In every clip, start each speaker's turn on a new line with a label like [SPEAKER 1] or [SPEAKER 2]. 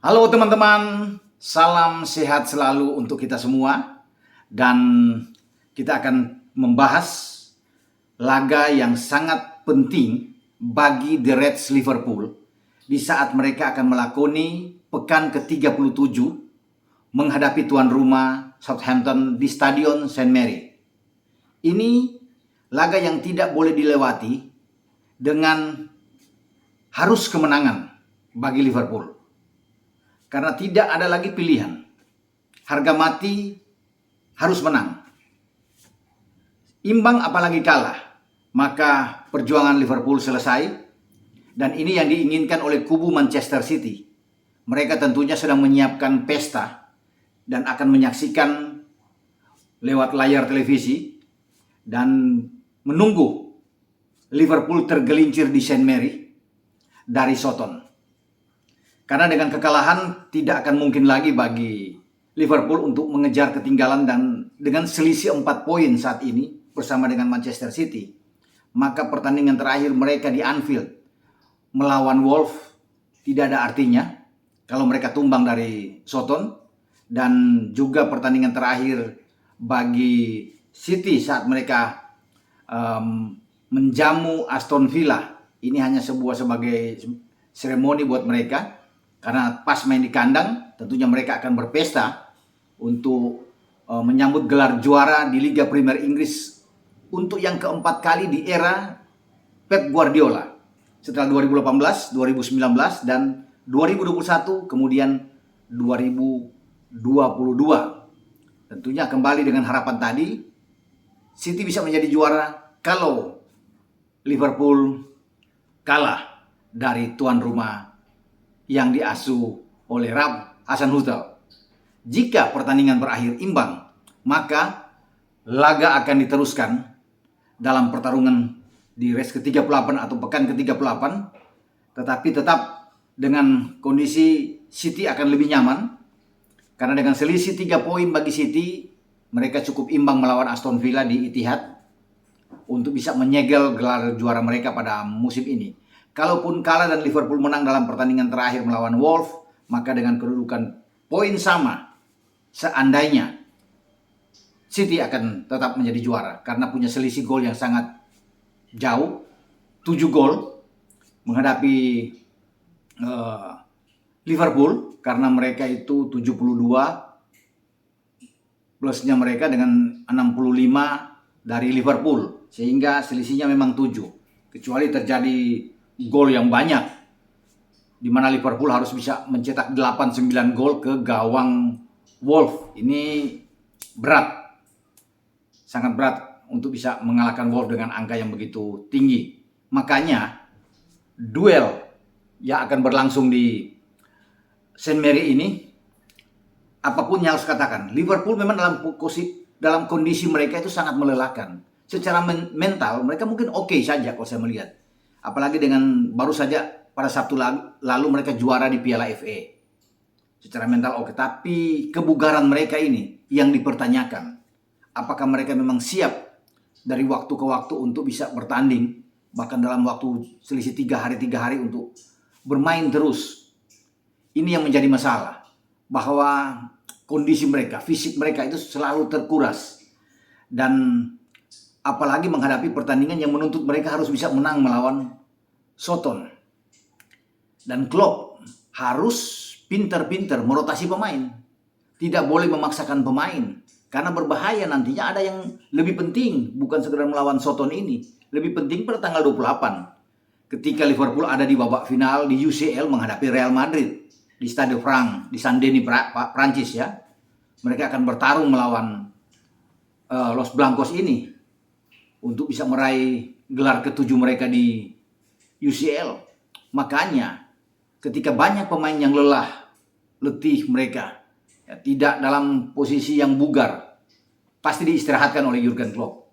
[SPEAKER 1] Halo teman-teman, salam sehat selalu untuk kita semua. Dan kita akan membahas laga yang sangat penting bagi The Reds Liverpool di saat mereka akan melakoni pekan ke-37 menghadapi tuan rumah Southampton di Stadion St. Mary. Ini laga yang tidak boleh dilewati dengan harus kemenangan bagi Liverpool. Karena tidak ada lagi pilihan. Harga mati harus menang. Imbang apalagi kalah, maka perjuangan Liverpool selesai. Dan ini yang diinginkan oleh kubu Manchester City. Mereka tentunya sedang menyiapkan pesta dan akan menyaksikan lewat layar televisi dan menunggu Liverpool tergelincir di St. Mary dari Soton. Karena dengan kekalahan tidak akan mungkin lagi bagi Liverpool untuk mengejar ketinggalan, dan dengan selisih 4 poin saat ini bersama dengan Manchester City, maka pertandingan terakhir mereka di Anfield melawan Wolves tidak ada artinya kalau mereka tumbang dari Soton. Dan juga pertandingan terakhir bagi City saat mereka menjamu Aston Villa, ini hanya sebagai seremoni buat mereka. Karena pas main di kandang, tentunya mereka akan berpesta untuk menyambut gelar juara di Liga Premier Inggris untuk yang keempat kali di era Pep Guardiola. Setelah 2018, 2019, dan 2021, kemudian 2022. Tentunya kembali dengan harapan tadi, City bisa menjadi juara kalau Liverpool kalah dari tuan rumah yang diasuh oleh Ralph Hasenhüttl. Jika pertandingan berakhir imbang, maka laga akan diteruskan dalam pertarungan di race ke-38 atau pekan ke-38. Tetapi tetap dengan kondisi City akan lebih nyaman. Karena dengan selisih 3 poin bagi City, mereka cukup imbang melawan Aston Villa di Etihad untuk bisa menyegel gelar juara mereka pada musim ini. Kalaupun kalah dan Liverpool menang dalam pertandingan terakhir melawan Wolves, maka dengan kedudukan poin sama, seandainya City akan tetap menjadi juara karena punya selisih gol yang sangat jauh, 7 gol menghadapi Liverpool, karena mereka itu 72 plusnya mereka dengan 65 dari Liverpool, sehingga selisihnya memang 7. Kecuali terjadi gol yang banyak, di mana Liverpool harus bisa mencetak 8-9 gol ke gawang Wolves. Ini berat, sangat berat untuk bisa mengalahkan Wolves dengan angka yang begitu tinggi. Makanya duel yang akan berlangsung di St. Mary ini, apapun yang harus katakan, Liverpool memang dalam kondisi mereka itu sangat melelahkan. Secara mental mereka mungkin oke saja kalau saya melihat. Apalagi dengan baru saja pada Sabtu lalu mereka juara di Piala FA. Secara mental oke, tapi kebugaran mereka ini yang dipertanyakan. Apakah mereka memang siap dari waktu ke waktu untuk bisa bertanding, bahkan dalam waktu selisih 3 hari untuk bermain terus. Ini yang menjadi masalah, bahwa kondisi mereka, fisik mereka itu selalu terkuras. Dan apalagi menghadapi pertandingan yang menuntut mereka harus bisa menang melawan Soton. Dan Klopp harus pintar-pintar merotasi pemain. Tidak boleh memaksakan pemain, karena berbahaya nantinya. Ada yang lebih penting, bukan sekedar melawan Soton ini. Lebih penting pada tanggal 28, ketika Liverpool ada di babak final di UCL menghadapi Real Madrid di Stade Franc di Saint-Denis, Prancis ya. Mereka akan bertarung melawan Los Blancos ini untuk bisa meraih gelar ke-7 mereka di UCL. Makanya ketika banyak pemain yang letih mereka, ya, tidak dalam posisi yang bugar, pasti diistirahatkan oleh Jurgen Klopp.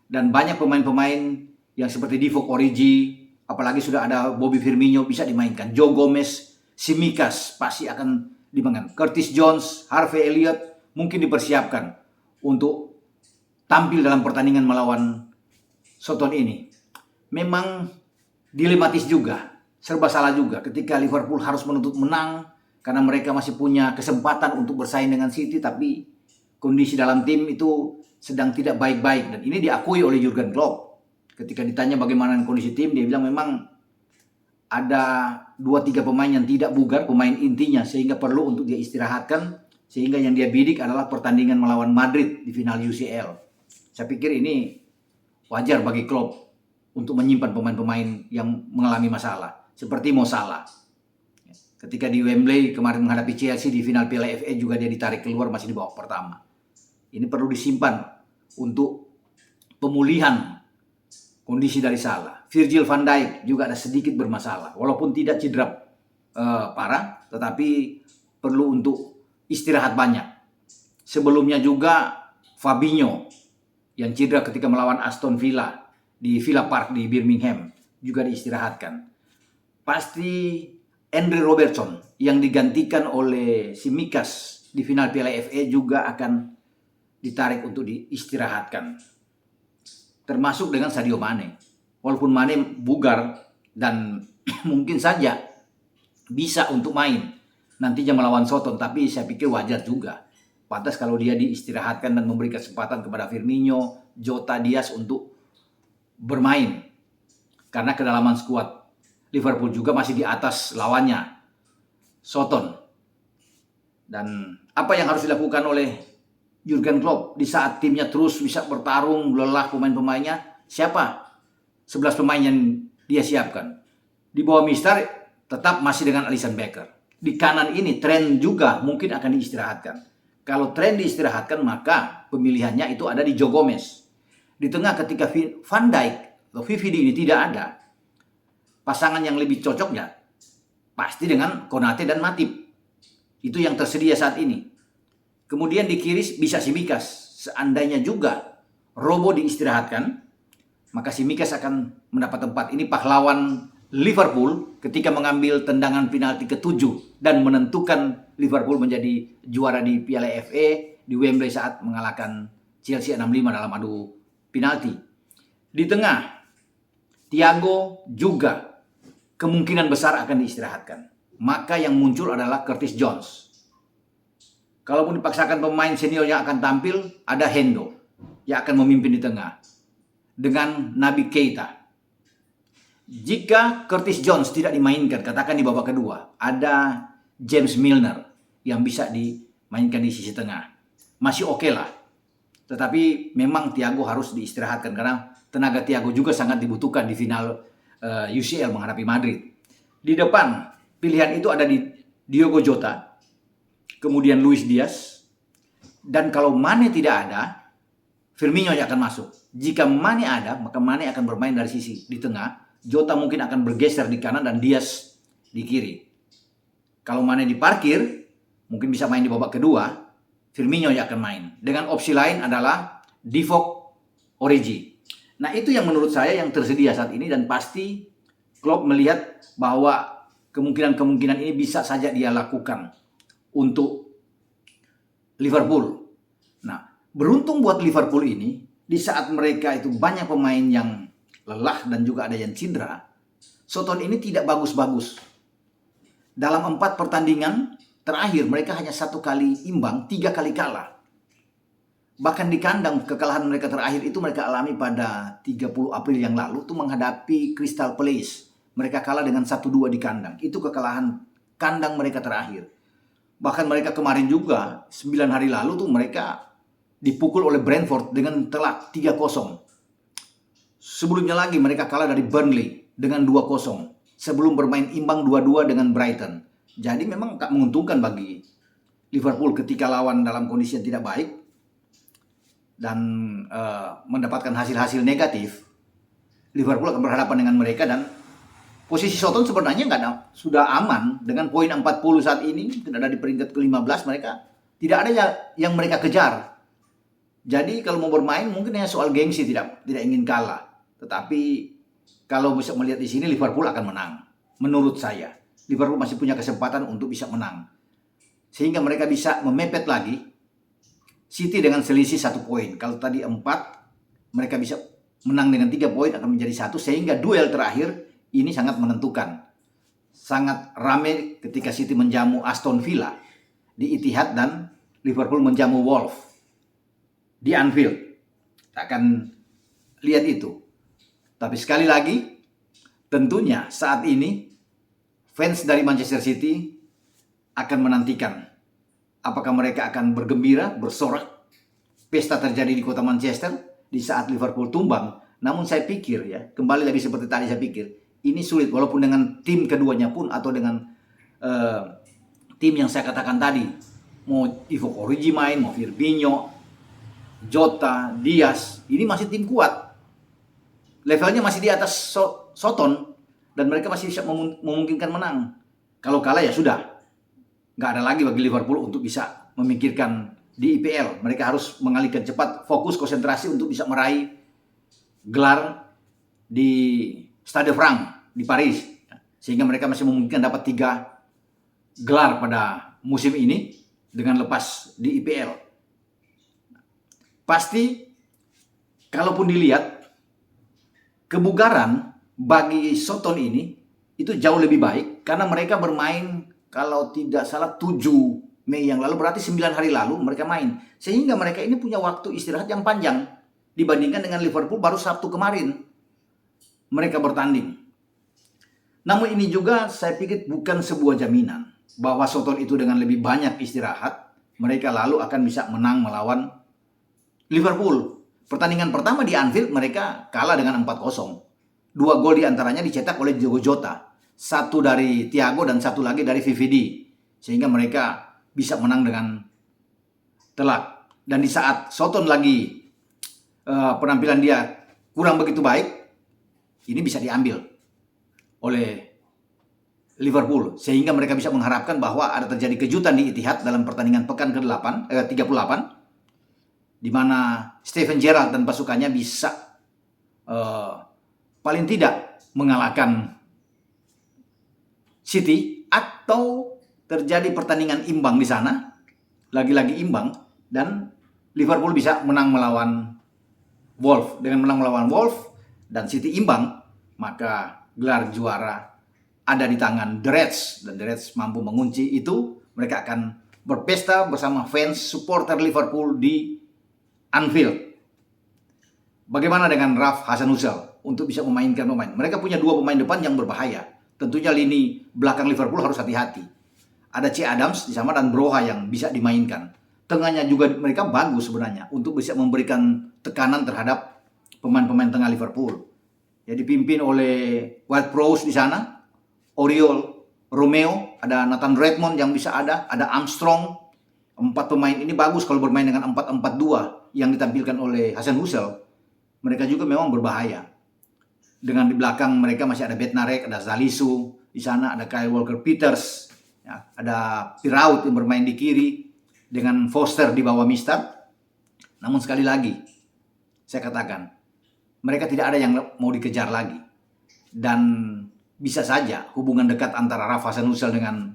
[SPEAKER 1] Dan banyak pemain-pemain yang seperti Divock Origi, apalagi sudah ada Bobby Firmino bisa dimainkan. Joe Gomez, Tsimikas pasti akan dimainkan. Curtis Jones, Harvey Elliott mungkin dipersiapkan untuk tampil dalam pertandingan melawan Soton ini. Memang dilematis juga, serba salah juga ketika Liverpool harus menuntut menang karena mereka masih punya kesempatan untuk bersaing dengan City, tapi kondisi dalam tim itu sedang tidak baik-baik, dan ini diakui oleh Jurgen Klopp. Ketika ditanya bagaimana kondisi tim, dia bilang memang ada 2-3 pemain yang tidak bugar, pemain intinya, sehingga perlu untuk dia istirahatkan, sehingga yang dia bidik adalah pertandingan melawan Madrid di final UCL. Saya pikir ini wajar bagi Klopp untuk menyimpan pemain-pemain yang mengalami masalah, seperti Mo Salah. Ketika di Wembley kemarin menghadapi Chelsea di final Piala FA juga dia ditarik keluar masih di babak pertama. Ini perlu disimpan untuk pemulihan kondisi dari Salah. Virgil van Dijk juga ada sedikit bermasalah, walaupun tidak cedera parah, tetapi perlu untuk istirahat banyak. Sebelumnya juga Fabinho yang cedera ketika melawan Aston Villa di Villa Park di Birmingham juga diistirahatkan. Pasti Andre Robertson yang digantikan oleh Tsimikas di final Piala FA juga akan ditarik untuk diistirahatkan. Termasuk dengan Sadio Mane. Walaupun Mane bugar dan mungkin saja bisa untuk main nantinya melawan Soton, tapi saya pikir wajar juga. Pantas kalau dia diistirahatkan dan memberi kesempatan kepada Firmino, Jota, Diaz untuk bermain. Karena kedalaman skuad Liverpool juga masih di atas lawannya, Soton. Dan apa yang harus dilakukan oleh Jurgen Klopp di saat timnya terus bisa bertarung, lelah pemain-pemainnya? Siapa 11 pemain yang dia siapkan? Di bawah Mister tetap masih dengan Alisson Becker. Di kanan ini Trent juga mungkin akan diistirahatkan. Kalau Trent diistirahatkan, maka pemilihannya itu ada di Joe Gomez. Di tengah ketika Van Dijk atau VVD ini tidak ada, pasangan yang lebih cocoknya pasti dengan Konate dan Matip. Itu yang tersedia saat ini. Kemudian di kiri bisa Tsimikas. Seandainya juga Robo diistirahatkan, maka Tsimikas akan mendapat tempat. Ini pahlawan Liverpool ketika mengambil tendangan penalti ke-7 dan menentukan Liverpool menjadi juara di Piala FA di Wembley saat mengalahkan Chelsea 6-5 dalam adu penalti. Di tengah, Thiago juga kemungkinan besar akan diistirahatkan. Maka yang muncul adalah Curtis Jones. Kalaupun dipaksakan pemain senior yang akan tampil, ada Hendo yang akan memimpin di tengah dengan Naby Keita. Jika Curtis Jones tidak dimainkan, katakan di babak kedua, ada James Milner yang bisa dimainkan di sisi tengah. Masih oke lah. Tetapi memang Thiago harus diistirahatkan karena tenaga Thiago juga sangat dibutuhkan di final UCL menghadapi Madrid. Di depan, pilihan itu ada di Diogo Jota, kemudian Luis Diaz, dan kalau Mane tidak ada, Firmino yang akan masuk. Jika Mane ada, maka Mane akan bermain dari sisi di tengah, Jota mungkin akan bergeser di kanan dan Diaz di kiri. Kalau Mane diparkir, mungkin bisa main di babak kedua, Firmino yang akan main. Dengan opsi lain adalah Divock Origi. Nah, itu yang menurut saya yang tersedia saat ini, dan pasti Klopp melihat bahwa kemungkinan-kemungkinan ini bisa saja dia lakukan untuk Liverpool. Nah, beruntung buat Liverpool ini, di saat mereka itu banyak pemain yang lelah dan juga ada yang cedera, Soton ini tidak bagus-bagus. Dalam 4 pertandingan terakhir mereka hanya 1 kali imbang, 3 kali kalah. Bahkan di kandang kekalahan mereka terakhir itu mereka alami pada 30 April yang lalu itu menghadapi Crystal Palace. Mereka kalah dengan 1-2 di kandang. Itu kekalahan kandang mereka terakhir. Bahkan mereka kemarin juga 9 hari lalu tuh mereka dipukul oleh Brentford dengan telak 3-0. Sebelumnya lagi mereka kalah dari Burnley dengan 2-0. Sebelum bermain imbang 2-2 dengan Brighton. Jadi memang tak menguntungkan bagi Liverpool ketika lawan dalam kondisi yang tidak baik dan mendapatkan hasil-hasil negatif. Liverpool akan berhadapan dengan mereka, dan posisi Soton sebenarnya sudah aman dengan poin 40 saat ini, ada di peringkat ke-15. Mereka tidak ada yang mereka kejar. Jadi kalau mau bermain mungkin hanya soal gengsi, tidak ingin kalah. Tetapi kalau bisa melihat di sini Liverpool akan menang. Menurut saya Liverpool masih punya kesempatan untuk bisa menang, sehingga mereka bisa memepet lagi City dengan selisih 1 poin. Kalau tadi 4, mereka bisa menang dengan 3 poin, akan menjadi 1, sehingga duel terakhir ini sangat menentukan. sangat ramai ketika City menjamu Aston Villa di Etihad dan Liverpool menjamu Wolves di Anfield. Kita akan lihat itu. Tapi sekali lagi, tentunya saat ini fans dari Manchester City akan menantikan apakah mereka akan bergembira, bersorak, pesta terjadi di kota Manchester di saat Liverpool tumbang. Namun saya pikir ya, kembali lagi seperti tadi saya pikir, ini sulit walaupun dengan tim keduanya pun atau dengan tim yang saya katakan tadi, mau Divock Origi main, mau Firmino, Jota, Diaz, ini masih tim kuat. Levelnya masih di atas Soton dan mereka masih bisa memungkinkan menang. Kalau kalah ya sudah, nggak ada lagi bagi Liverpool untuk bisa memikirkan di IPL. Mereka harus mengalihkan cepat, fokus, konsentrasi untuk bisa meraih gelar di Stade France di Paris, sehingga mereka masih memungkinkan dapat 3 gelar pada musim ini dengan lepas di IPL. Pasti kalaupun dilihat kebugaran bagi Soton ini itu jauh lebih baik karena mereka bermain kalau tidak salah 7 Mei yang lalu, berarti 9 hari lalu mereka main, sehingga mereka ini punya waktu istirahat yang panjang dibandingkan dengan Liverpool baru Sabtu kemarin mereka bertanding. Namun ini juga saya pikir bukan sebuah jaminan bahwa Soton itu dengan lebih banyak istirahat mereka lalu akan bisa menang melawan Liverpool. Pertandingan pertama di Anfield mereka kalah dengan 4-0. 2 gol diantaranya dicetak oleh Diogo Jota, 1 dari Thiago dan 1 lagi dari VVD, sehingga mereka bisa menang dengan telak. Dan di saat Soton lagi penampilan dia kurang begitu baik, ini bisa diambil oleh Liverpool, sehingga mereka bisa mengharapkan bahwa ada terjadi kejutan di Etihad dalam pertandingan pekan ke-38 di mana Steven Gerrard dan pasukannya bisa paling tidak mengalahkan City atau terjadi pertandingan imbang di sana, lagi-lagi imbang, dan Liverpool bisa menang melawan Wolves. Dengan menang melawan Wolves dan City imbang, maka gelar juara ada di tangan The Reds, dan The Reds mampu mengunci itu. Mereka akan berpesta bersama fans supporter Liverpool di Anfield. Bagaimana dengan Ralph Hasenhuttl untuk bisa memainkan pemain? Mereka punya 2 pemain depan yang berbahaya. Tentunya lini belakang Liverpool harus hati-hati. Ada C. Adams di sana dan Broha yang bisa dimainkan. Tengahnya juga mereka bagus sebenarnya untuk bisa memberikan tekanan terhadap pemain-pemain tengah Liverpool. Ya, dipimpin oleh Ward-Prowse di sana, Oriol Romeo, ada Nathan Redmond yang bisa ada Armstrong. 4 pemain ini bagus kalau bermain dengan 4-4-2 yang ditampilkan oleh Hasenhuttl. Mereka juga memang berbahaya. Dengan di belakang mereka masih ada Bednarek, ada Zalisu, di sana ada Kyle Walker-Peters, ya, ada Piraut yang bermain di kiri dengan Foster di bawah Mister. Namun sekali lagi saya katakan, mereka tidak ada yang mau dikejar lagi. Dan bisa saja hubungan dekat antara Ralph Hasenhuttl dengan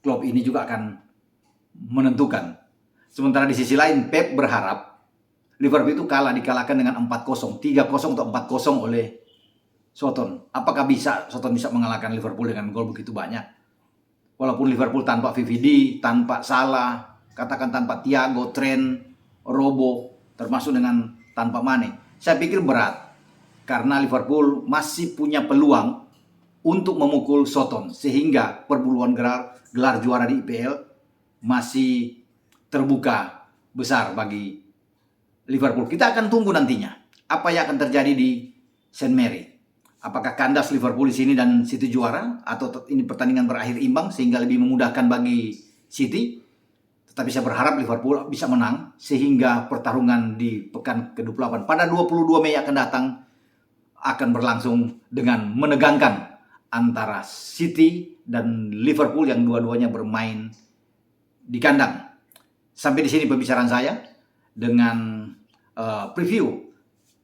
[SPEAKER 1] klub ini juga akan menentukan. Sementara di sisi lain Pep berharap Liverpool itu dikalahkan dengan 4-0, 3-0 atau 4-0 oleh Soton. Apakah Soton bisa mengalahkan Liverpool dengan gol begitu banyak? Walaupun Liverpool tanpa VVD, tanpa Salah, katakan tanpa Thiago, Trent, Robo, termasuk dengan tanpa Mane, saya pikir berat karena Liverpool masih punya peluang untuk memukul Soton, sehingga perbuluhan gelar juara di IPL masih terbuka besar bagi Liverpool. Kita akan tunggu nantinya apa yang akan terjadi di St. Mary. Apakah kandas Liverpool di sini dan City juara, atau ini pertandingan berakhir imbang sehingga lebih memudahkan bagi City. Tetapi saya berharap Liverpool bisa menang sehingga pertarungan di pekan ke-28 pada 22 Mei akan datang akan berlangsung dengan menegangkan antara City dan Liverpool yang dua-duanya bermain di kandang. Sampai di sini pembicaraan saya dengan preview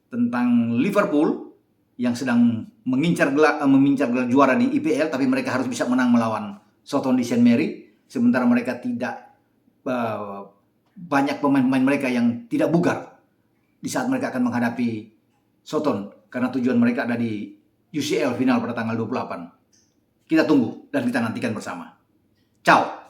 [SPEAKER 1] tentang Liverpool yang sedang mengincar gelar juara di IPL, tapi mereka harus bisa menang melawan Soton di St. Mary. Sementara mereka tidak banyak pemain-pemain mereka yang tidak bugar di saat mereka akan menghadapi Soton, karena tujuan mereka ada di UCL final pada tanggal 28. Kita tunggu dan kita nantikan bersama. Ciao.